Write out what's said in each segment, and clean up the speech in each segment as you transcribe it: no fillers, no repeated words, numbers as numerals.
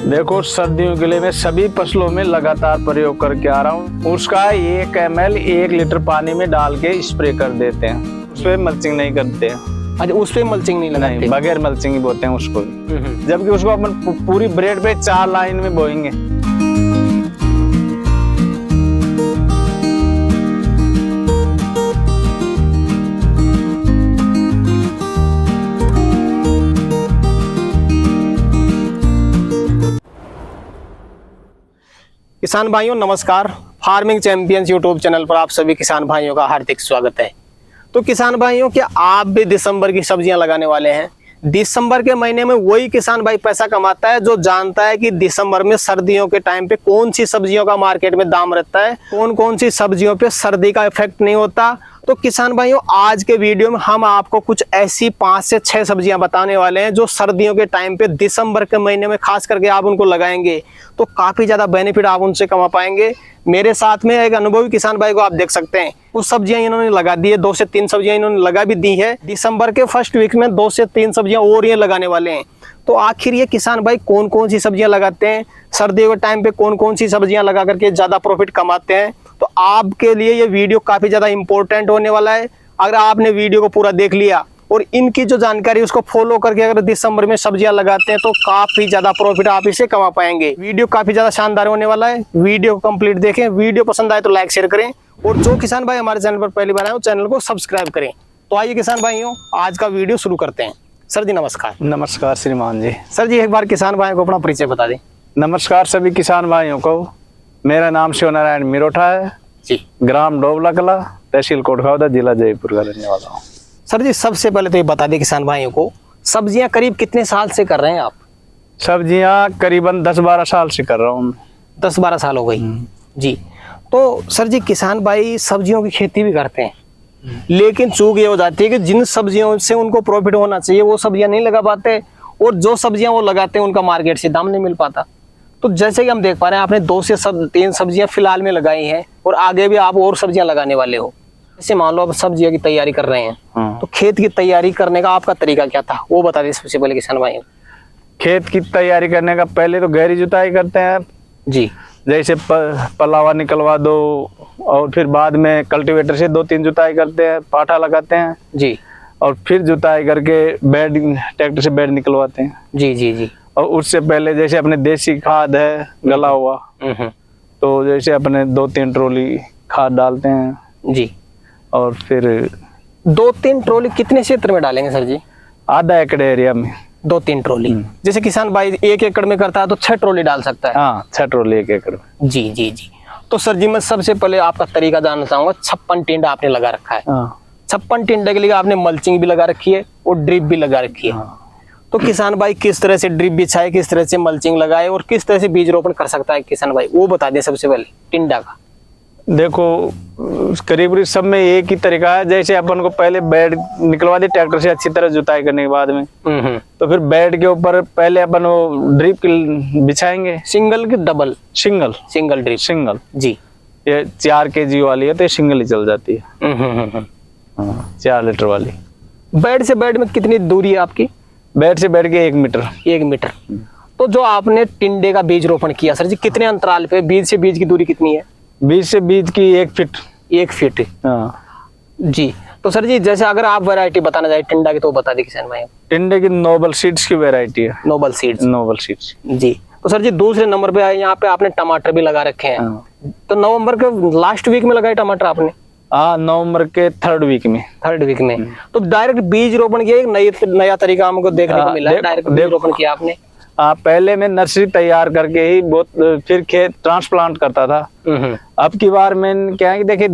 देखो, सर्दियों के लिए मैं सभी फसलों में लगातार प्रयोग करके आ रहा हूँ। उसका 1 ml 1 लीटर पानी में डाल के स्प्रे कर देते हैं। उस पर मल्चिंग नहीं करते हैं। अच्छा, उस पे मल्चिंग नहीं लगाते? बगैर मल्चिंग ही बोते हैं उसको भी। जबकि उसको अपन पूरी ब्रेड पे 4 लाइन में बोएंगे। किसान भाइयों नमस्कार। फार्मिंग चैंपियंस यूट्यूब चैनल पर आप सभी किसान भाइयों का हार्दिक स्वागत है। तो किसान भाइयों, क्या आप भी दिसंबर की सब्जियां लगाने वाले हैं? दिसंबर के महीने में वही किसान भाई पैसा कमाता है जो जानता है कि दिसंबर में सर्दियों के टाइम पे कौन सी सब्जियों का मार्केट में दाम रहता है, कौन कौन सी सब्जियों पे सर्दी का इफेक्ट नहीं होता। तो किसान भाइयों, आज के वीडियो में हम आपको कुछ ऐसी 5 से 6 सब्जियां बताने वाले हैं जो सर्दियों के टाइम पे दिसंबर के महीने में खास करके आप उनको लगाएंगे तो काफी ज्यादा बेनिफिट आप उनसे कमा पाएंगे। मेरे साथ में एक अनुभवी किसान भाई को आप देख सकते हैं। कुछ सब्जियां इन्होंने लगा दी है, 2 से 3 सब्जियां इन्होंने लगा भी दी है। दिसंबर के फर्स्ट वीक में 2 से 3 सब्जियां और ये लगाने वाले हैं। तो आखिर ये किसान भाई कौन कौन सी सब्जियां लगाते हैं, सर्दियों के टाइम पे कौन कौन सी सब्जियां लगा करके ज्यादा प्रॉफिट कमाते हैं, तो आपके लिए ये वीडियो काफी ज्यादा इंपॉर्टेंट होने वाला है। अगर आपने वीडियो को पूरा देख लिया और इनकी जो जानकारी उसको फॉलो करके अगर दिसंबर में सब्जियां लगाते हैं तो काफी ज्यादा प्रॉफिट आप इसे कमा पाएंगे। वीडियो काफी ज्यादा शानदार होने वाला है। वीडियो को कंप्लीट देखें। वीडियो पसंद आए तो लाइक शेयर करें और जो किसान भाई हमारे चैनल पर पहली बार आए वो चैनल को सब्सक्राइब करें। तो आइए किसान भाइयों, आज का वीडियो शुरू करते हैं। सर जी नमस्कार। नमस्कार श्रीमान जी। सर जी एक बार किसान भाइयों को अपना परिचय बता दें। नमस्कार सभी किसान भाइयों को। मेरा नाम शिवनारायण मिरोठा है जी, ग्राम डोबला कला, तहसील कोटखावदा, जिला जयपुर का रहने वाला हूँ। सर जी सबसे पहले तो ये बता दें किसान भाइयों को, सब्जियां करीब कितने साल से कर रहे हैं आप? सब्जियां करीबन 10-12 साल से कर रहा हूँ। 10-12 साल हो गई जी। तो सर जी किसान भाई सब्जियों की खेती भी करते हैं, लेकिन चूक ये हो जाती है कि जिन सब्जियों से उनको प्रॉफिट होना चाहिए वो सब्जियां नहीं लगा पाते और जो सब्जियां वो लगाते हैं उनका मार्केट से दाम नहीं मिल पाता। तो जैसे कि हम देख पा रहे हैं आपने 2 से 3 सब्जियां फिलहाल में लगाई हैं और आगे भी आप और सब्जियां लगाने वाले हो। जैसे मान लो आप सब्जियों की तैयारी कर रहे हैं, तो खेत की तैयारी करने का आपका तरीका क्या था वो बता दें सबसे पहले किसान भाई। खेत की तैयारी करने का पहले तो गहरी जुताई करते हैं जी, जैसे पलावा निकलवा दो और फिर बाद में कल्टीवेटर से 2-3 जुताई करते हैं, पाठा लगाते हैं जी, और फिर जुताई करके बेड ट्रैक्टर से बेड निकलवाते हैं जी जी जी। और उससे पहले जैसे अपने देसी खाद है गला हुआ, तो जैसे अपने 2-3 ट्रॉली खाद डालते हैं जी। और फिर 2-3 ट्रॉली कितने क्षेत्र में डालेंगे सर जी? आधा एकड़ एरिया में 2-3 ट्रॉली। जैसे किसान भाई 1 एकड़ में करता है तो 6 ट्रॉली डाल सकता है। हाँ, 6 ट्रॉली 1 एकड़ में। जी जी जी। तो सर जी मैं सबसे पहले आपका तरीका जानना चाहूंगा। 56 टिंडा आपने लगा रखा है। 56 टिंडे के लिए आपने मल्चिंग भी लगा रखी है और ड्रिप भी लगा रखी है। तो किसान भाई किस तरह से ड्रिप बिछाए, किस तरह से मल्चिंग लगाए और किस तरह से बीज रोपण कर सकता है किसान भाई, वो बता दें सबसे पहले टिंडा का। देखो करीब सब में एक ही तरीका है। जैसे अपन को पहले बेड निकलवा दे ट्रैक्टर से अच्छी तरह जुताई करने के बाद में, तो फिर बेड के ऊपर पहले अपन वो ड्रिप बिछाएंगे। सिंगल की डबल? Single drip. सिंगल जी। ये 4 kg वाली है तो ये सिंगल ही चल जाती है। 4 लीटर वाली। बेड से बेड में कितनी दूरी है आपकी? बेड से बेड के 1 मीटर। 1 मीटर। तो जो आपने टिंडे का बीज रोपण किया सर जी, कितने अंतराल पे, बीज से बीज की दूरी कितनी है? बीज से बीज की 1 फीट। 1 फीट जी। तो सर जी जैसे अगर आप वैरायटी बताना चाहे टिंडा की तो बता दी किसान भाई। टिंडे की नोबल सीड्स की वैरायटी है। नोबल सीड्स जी। तो सर जी दूसरे नंबर पे आए, यहाँ पे आपने टमाटर भी लगा रखे हैं। तो नवंबर के लास्ट वीक में लगाए टमाटर आपने? हाँ, नवंबर के 3rd वीक में। तो डायरेक्ट बीज रोपण किया, एक नया तरीका हमको देखने को मिला है। डायरेक्ट बीज रोपण किया आपने? पहले मैं नर्सरी तैयार करके ही बहुत फिर खेत ट्रांसप्लांट करता था। अब की बार मैंने क्या है कि देखे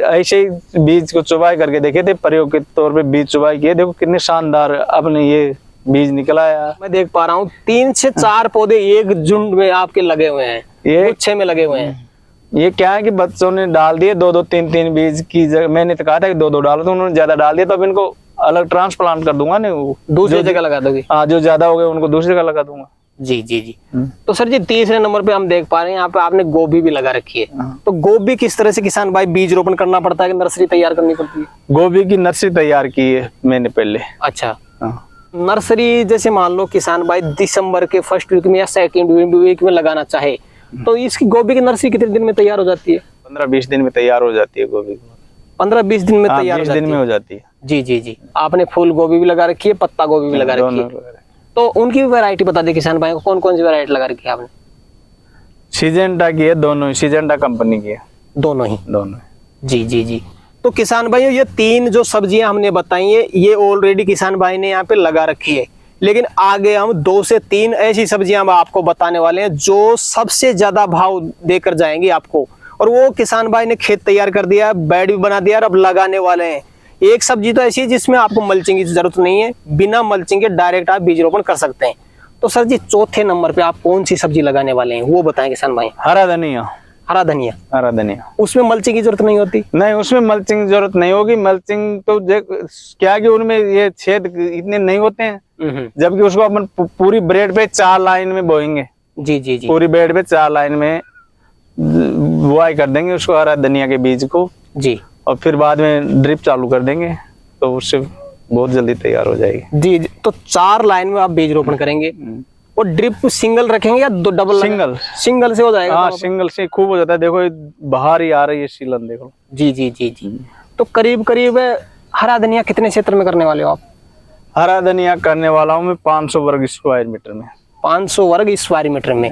ऐसे ही बीज को चुबाई करके देखे थे, प्रयोग के तौर पे बीज चुबाई किए। देखो कितने शानदार अपने ये बीज निकला है। मैं देख पा रहा हूँ 3 से 4 पौधे एक झुंड में आपके लगे हुए हैं, ये गुच्छे में लगे हुए हैं। ये क्या है कि बच्चों ने डाल दिए 2-2, 3-3 बीज की जगह। मैंने तो कहा था कि 2-2 डालो, तो उन्होंने ज्यादा डाल दिया। तो अब इनको अलग ट्रांसप्लांट कर दूंगा, नहीं दूसरी जगह लगा दोगे? हाँ, जो ज्यादा हो गए उनको दूसरी जगह लगा दूंगा। जी जी जी। तो सर जी तीसरे नंबर पे हम देख पा रहे हैं यहाँ पे आपने गोभी भी लगा रखी है। तो गोभी किस तरह से किसान भाई बीज रोपण करना पड़ता है कि नर्सरी तैयार करनी पड़ती है? गोभी की नर्सरी तैयार की है मैंने पहले। अच्छा। नर्सरी जैसे मान लो किसान भाई दिसंबर के फर्स्ट वीक में या सेकंड वीक में लगाना चाहे तो इसकी गोभी की नर्सरी कितने दिन में तैयार हो जाती है? 15-20 दिन में तैयार हो जाती है गोभी। 15-20 दिन में तैयार हो 20 जाती दिन में हो जाती है। जी जी जी। आपने फूल गोभी भी लगा रखी है, पत्ता गोभी भी लगा रखी है, तो उनकी भी वैरायटी बता दे किसान भाई को, कौन कौन सी वैरायटी लगा रखी है आपने? सिजेंटा की है, दोनों ही सिजेंटा कंपनी की है। दोनों ही? दोनों। जी जी जी। तो किसान भाई ये 3 जो सब्जियां हमने बताई है ये ऑलरेडी किसान भाई ने यहाँ पे लगा रखी है, लेकिन आगे हम 2 से 3 ऐसी सब्जियां हम आपको बताने वाले हैं जो सबसे ज्यादा भाव देकर जाएंगी आपको। और वो किसान भाई ने खेत तैयार कर दिया, बेड भी बना दिया और अब लगाने वाले हैं। एक सब्जी तो ऐसी है जिसमें आपको मल्चिंग की जरूरत नहीं है, बिना मल्चिंग के डायरेक्ट आप बीज रोपण कर सकते हैं। तो सर जी चौथे नंबर पे आप कौन सी सब्जी लगाने वाले हैं वो बताएं किसान भाई। हरा धनिया। हरा धनिया? हरा धनिया उसमें मल्चिंग की जरूरत नहीं होती? नहीं, उसमें मल्चिंग की जरूरत नहीं होगी। मल्चिंग तो क्या कि उनमें ये छेद इतने नहीं होते हैं, जबकि उसको अपन पूरी बेड पे 4 लाइन में बोएंगे। जी जी जी। पूरी बेड पे 4 लाइन में बुआई कर देंगे उसको, हरा धनिया के बीज को जी, और फिर बाद में ड्रिप चालू कर देंगे तो उससे बहुत जल्दी तैयार हो जाएगी। जी जी। तो 4 लाइन में आप बीज रोपण करेंगे और ड्रिप सिंगल रखेंगे या डबल? सिंगल से हो जाएगा? हाँ, सिंगल से खूब हो जाता है। देखो बाहर ही आ रही है सीलन, देखो। जी जी जी जी। तो करीब करीब हरा धनिया कितने क्षेत्र में करने वाले हो आप? हरा धनिया करने वाला हूँ मैं 500 वर्ग स्क्वायर मीटर में। 500 वर्ग स्क्वायर मीटर में।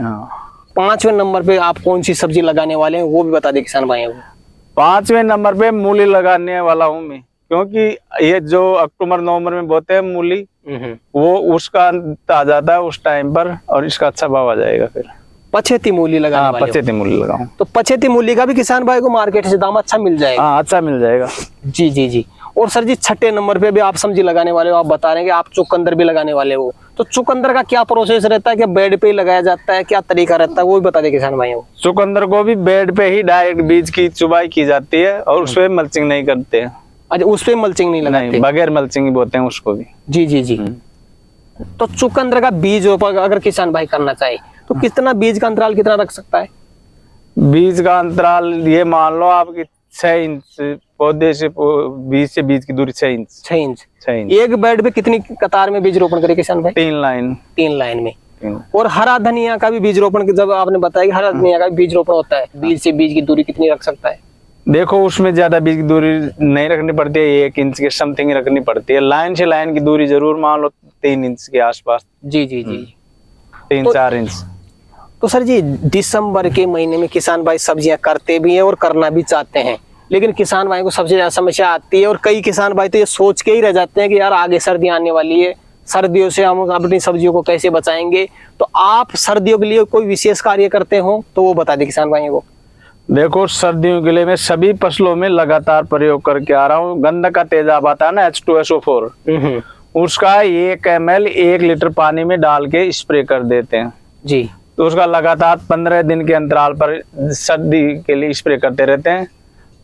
5वें नंबर पे आप कौन सी सब्जी लगाने वाले हैं वो भी बता दे किसान भाई। 5वें नंबर पे मूली लगाने वाला हूँ मैं, क्योंकि ये जो अक्टूबर नवंबर में बोते हैं मूली, वो उसका अंत आ जाता है उस टाइम पर और इसका अच्छा भाव आ जाएगा। फिर पछेती मूली लगाने वाले हो? पछेती मूली लगाऊं तो पछेती मूली का भी किसान भाई को मार्केट से दाम अच्छा मिल जाएगा? हाँ, अच्छा मिल जाएगा। जी जी जी। और सर जी 6ठे नंबर पे भी आप सब्जी लगाने वाले हो, आप बता रहे हैं कि आप चुकंदर भी लगाने वाले हो। तो चुकंदर का क्या प्रोसेस रहता है, क्या बेड पे ही लगाया जाता है, क्या तरीका रहता है वो भी बता दे किसान भाई। चुकंदर को भी बेड पे ही डायरेक्ट बीज की चुबाई की जाती है और उसपे मल्चिंग नहीं करते हैं। अच्छा, उस पे मल्चिंग नहीं लगाते? बगैर मल्चिंग ही बोते हैं उसको भी। जी जी जी। तो चुकंदर का बीज रोपण अगर किसान भाई करना चाहे तो कितना बीज का अंतराल कितना रख सकता है? बीज का अंतराल ये मान लो आपकी 6 इंच पौधे से बीज से बीज की दूरी 6 इंच। 6 इंच। एक बेड पे कितनी कतार में बीज रोपण करे किसान भाई? 3 लाइन। 3 लाइन में। और हरा धनिया का भी बीज रोपण, जब आपने बताया कि हरा धनिया का भी बीज रोपण होता है, बीज से बीज की दूरी कितनी रख सकता है? देखो उसमें ज्यादा बीज की दूरी नहीं रखनी पड़ती है, 1 इंच के समथिंग रखनी पड़ती है। लाइन से लाइन की दूरी जरूर मान लो 3 इंच के आसपास। जी जी जी। 3-4 इंच। तो सर जी दिसंबर के महीने में किसान भाई सब्जियां करते भी हैं और करना भी चाहते हैं, लेकिन किसान भाई को सबसे ज्यादा समस्या आती है और कई किसान भाई तो ये सोच के ही रह जाते हैं कि यार आगे सर्दियां आने वाली है, सर्दियों से हम अपनी सब्जियों को कैसे बचाएंगे। तो आप सर्दियों के लिए कोई विशेष कार्य करते हो तो वो बता दें किसान भाइयों को। देखो सर्दियों के लिए मैं सभी फसलों में लगातार प्रयोग करके आ रहा हूँ। गंधक का तेजाब आता है ना, H2SO4, उसका 1 ml 1 लीटर पानी में डाल के स्प्रे कर देते हैं जी। तो उसका लगातार 15 दिन के अंतराल पर सर्दी के लिए स्प्रे करते रहते हैं,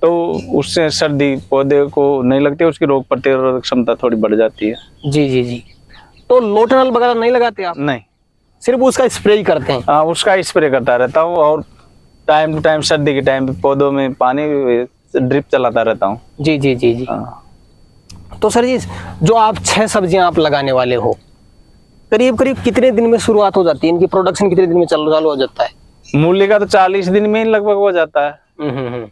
तो उससे सर्दी पौधे को नहीं लगती, उसकी रोग प्रतिरोधक क्षमता थोड़ी बढ़ जाती है। जी जी जी। तो लोटनल वगैरह नहीं लगाते आप? नहीं, सिर्फ उसका स्प्रे ही करते हैं? हाँ, उसका स्प्रे करता रहता हूँ और टाइम टू टाइम सर्दी के टाइम पे पौधों में पानी ड्रिप चलाता रहता हूँ। जी जी जी जी। तो सर जी जो आप 6 सब्जियां आप लगाने वाले हो, करीब करीब कितने दिन में शुरुआत हो जाती है इनकी प्रोडक्शन, कितने दिन में चालू हो जाता है? मूली का तो 40 दिन में ही लगभग हो जाता है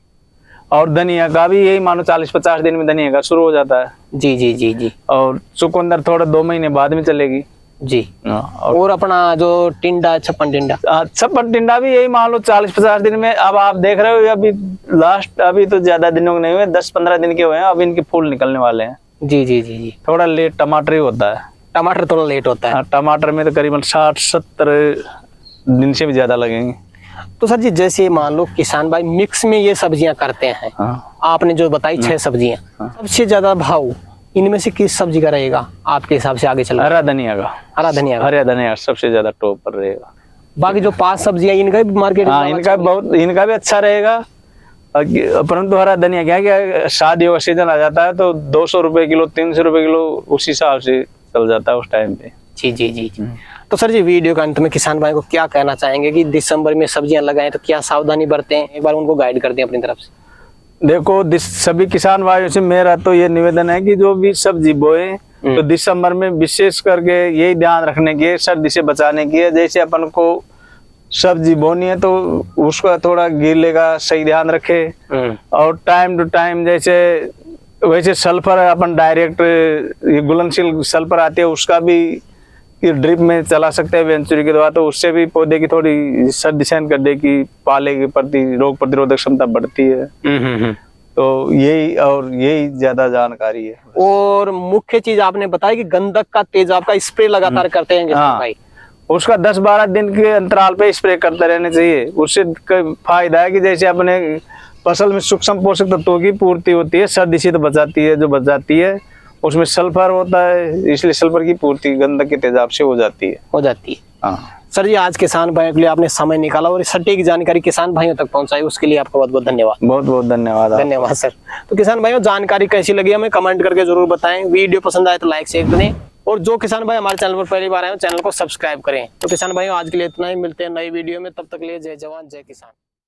और धनिया का भी यही मानो 40-50 दिन में धनिया का शुरू हो जाता है। जी जी जी जी। और चुकंदर थोड़ा 2 महीने बाद में चलेगी जी। और अपना जो टिंडा, छप्पन टिंडा भी यही मान लो 40-50 दिन में। अब आप देख रहे हो अभी लास्ट, अभी तो ज्यादा दिनों के नहीं हुए, 10-15 दिन के हुए हैं, अब इनके फूल निकलने वाले हैं। जी जी जी जी। थोड़ा लेट टमाटर ही होता है। टमाटर थोड़ा लेट होता है? टमाटर में तो करीबन 60-70 दिन से भी ज्यादा लगेंगे। तो सर जी जैसे मान लो किसान भाई मिक्स में ये सब्जियां करते हैं, आपने जो बताई 6 सब्जियां, सबसे ज्यादा भाव इनमें से किस सब्जी का रहेगा आपके हिसाब से आगे चल? हरा धनिया का। हरा धनिया सबसे ज्यादा टॉप पर रहेगा। बाकी जो 5 सब्जियां इनका भी मार्केट, इनका भी अच्छा रहेगा, परंतु हरा धनिया क्या शादियों का सीजन आ जाता है तो 200 रुपए किलो, 300 रुपए किलो उस हिसाब से चल जाता है उस टाइम पे। जी जी जी। तो सर जी वीडियो के अंत में किसान भाई को क्या कहना चाहेंगे कि दिसंबर में सब्जियां लगाएं तो क्या सावधानी बरतें, एक बार उनको गाइड कर दें अपनी तरफ से। देखो सभी किसान भाइयों से मेरा तो ये निवेदन है कि जो भी सब्जी बोए तो दिसंबर में विशेष करके यही ध्यान रखने की है, सर्दी से बचाने की है। जैसे अपन को सब्जी बोनी है तो उसका थोड़ा गिरले का सही ध्यान रखे, और टाइम टू टाइम जैसे वैसे सल्फर अपन डायरेक्ट ये घुलनशील सल्फर आती है उसका भी ड्रिप में चला सकते हैं वेंचुरी की दवा, तो उससे भी पौधे की थोड़ी सर्दी सहन कर देगी, पाले के प्रति रोग प्रतिरोधक क्षमता बढ़ती है। तो यही ज्यादा जानकारी है। और मुख्य चीज आपने बताया कि गंधक का तेजाब का स्प्रे लगातार करते हैं हाँ, भाई, उसका 10-12 दिन के अंतराल पे स्प्रे करते रहने चाहिए। उससे फायदा है कि जैसे अपने फसल में सूक्ष्म पोषक तत्वों की पूर्ति होती है, सर्दी से तो बचाती है, जो बचाती है उसमें सल्फर होता है, इसलिए सल्फर की पूर्ति गंधक के तेजाब से हो जाती है। हाँ सर जी, आज किसान भाइयों के लिए आपने समय निकाला और सटीक जानकारी किसान भाइयों तक पहुंचाई, उसके लिए आपका बहुत बहुत धन्यवाद। बहुत बहुत धन्यवाद। धन्यवाद सर। तो किसान भाइयों, जानकारी कैसी लगी हमें कमेंट करके जरूर बताएं। वीडियो पसंद आए तो लाइक शेयर करें, और जो किसान भाई हमारे चैनल पर पहली बार आए चैनल को सब्सक्राइब करें। तो किसान भाइयों, आज के लिए इतना ही, मिलते हैं नई वीडियो में, तब तक के लिए जय जवान जय किसान।